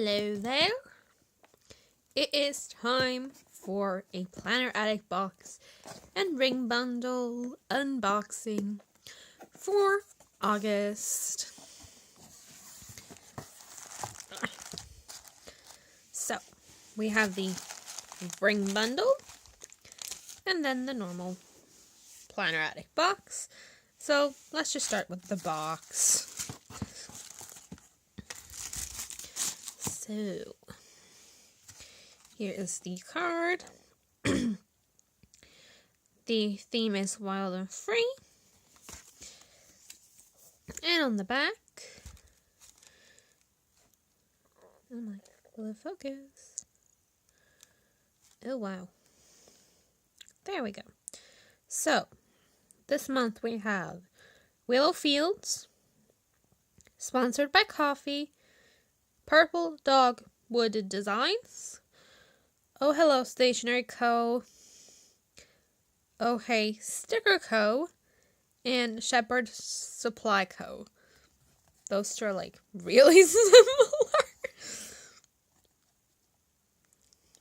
Hello there. It is time for a Planner Addict box and ring bundle unboxing for August. So, we have the ring bundle and then the normal Planner Addict box. So, let's just start with the box. So, here is the card. The theme is wild and free. And on the back, oh my, will it focus? Oh wow. There we go. So, this month we have Willow Fields, sponsored by Coffee, Purple Dog Wooded Designs, Oh Hello Stationery Co., Oh Hey Sticker Co., and Shepherd Supply Co. Those two are like really similar.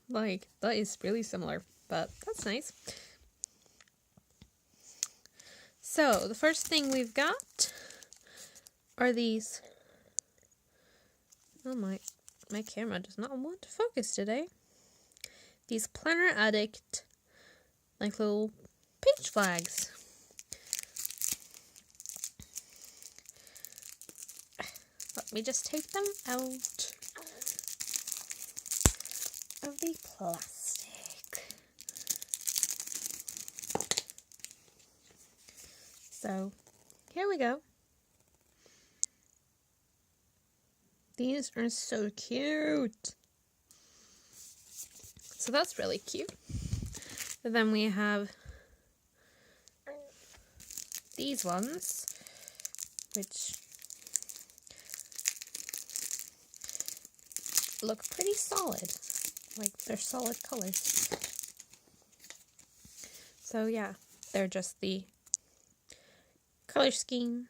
Like, that is really similar, but that's nice. So, the first thing we've got are these. Oh my camera does not want to focus today. These Planner Addict, like little page flags. Let me just take them out of the plastic. So, here we go. These are so cute. So that's really cute. And then we have these ones, which look pretty solid. Like, they're solid colors. So yeah, they're just the color scheme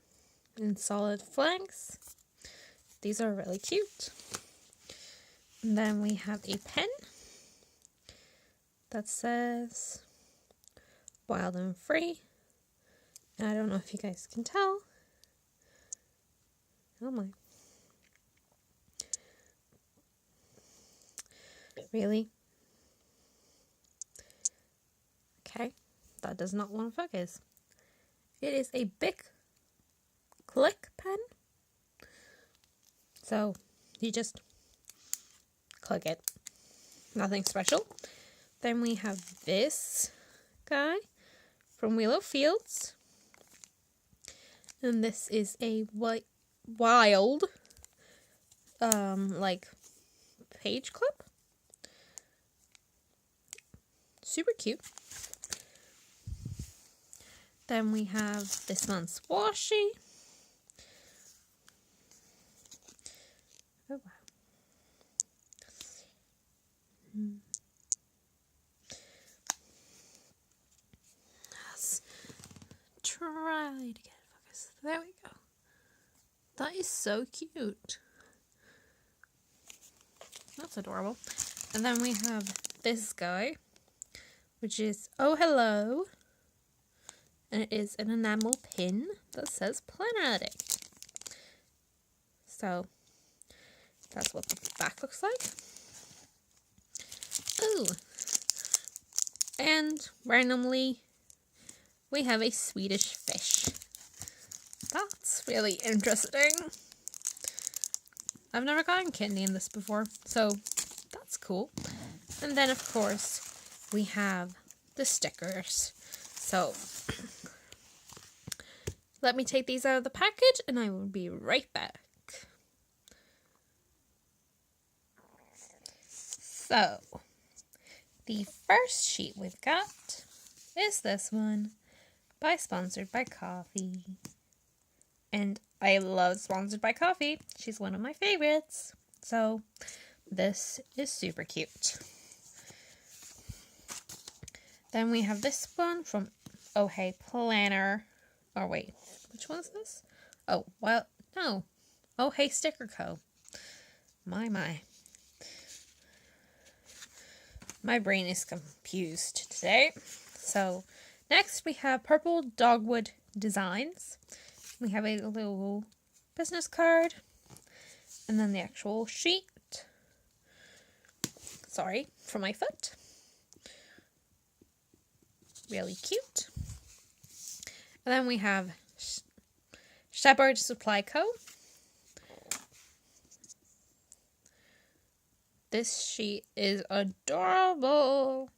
and solid flags. These are really cute. And then we have a pen that says wild and free. And I don't know if you guys can tell. Oh my. Really? Okay, that does not want to focus. It is a big click pen. So, you just click it. Nothing special. Then we have this guy from Willow Fields. And this is a wild, like, page clip. Super cute. Then we have this month's washi. Oh wow. Let's try to get it focused. There we go. That is so cute. That's adorable. And then we have this guy, which is Oh Hello. And it is an enamel pin that says Planner Addict. So, that's what the back looks like. Oh! And randomly, we have a Swedish fish. That's really interesting. I've never gotten candy in this before, so that's cool. And then, of course, we have the stickers. So, let me take these out of the package and I will be right back. So, the first sheet we've got is this one, sponsored by Coffee. And I love Sponsored by Coffee. She's one of my favorites. So, this is super cute. Then we have this one from Oh Hey Planner. Or wait, which one is this? Oh, well, no. Oh Hey Sticker Co. My. My brain is confused today. So, next we have purple dogwood designs. We have a little business card. And then the actual sheet. Sorry, for my foot. Really cute. And then we have Shepherd Supply Co. This sheet is adorable.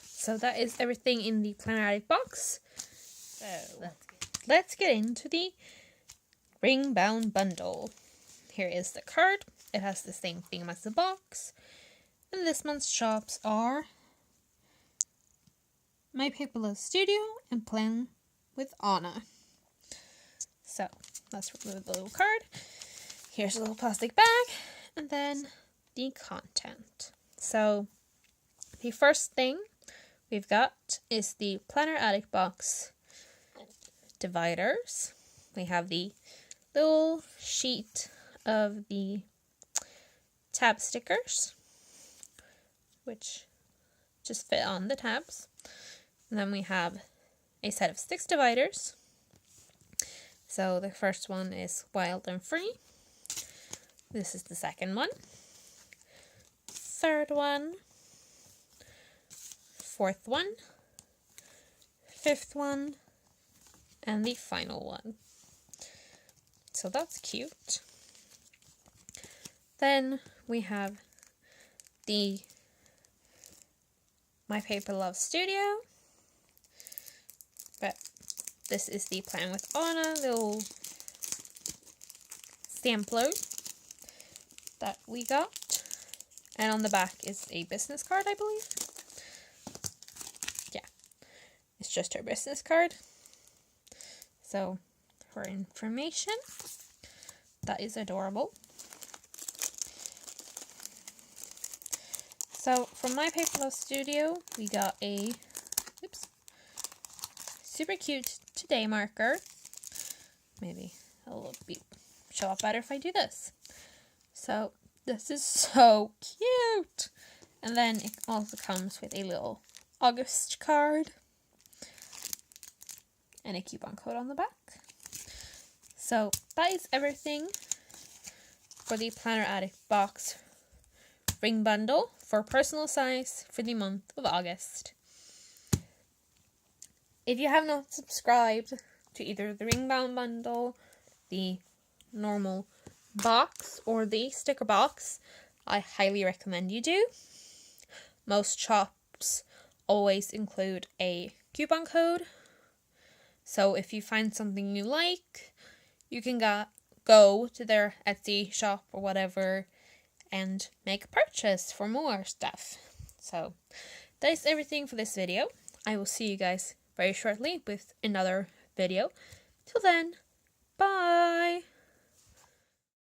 So that is everything in the Planner Addict box. So let's get into the ring bound bundle. Here is the card. It has the same theme as the box. And this month's shops are My Paper Love Studio and Plan with Anna. So let's remove the little card. Here's a little plastic bag. And then the content. So the first thing we've got is the Planner Addict box dividers. We have the little sheet of the tab stickers, which just fit on the tabs. And then we have a set of 6 dividers. So the first one is Wild and Free. This is the second one. Third one. Fourth one. Fifth one. And the final one. So that's cute. Then we have the My Paper Love Studio. But this is the Plan with Anna little sampler that we got. And on the back is a business card, I believe. Yeah, it's just her business card. So, her information. That is adorable. So, from My Paper Love Studio, we got a super cute today marker. Maybe it'll show up better if I do this. So, this is so cute. And then it also comes with a little August card. And a coupon code on the back. So, that is everything for the Planner Addict box ring bundle for personal size for the month of August. If you have not subscribed to either the ring bound bundle, the normal box, or the sticker box, I highly recommend you do. Most shops always include a coupon code. So if you find something you like, you can go to their Etsy shop or whatever and make a purchase for more stuff. So that is everything for this video. I will see you guys very shortly with another video. Till then, bye!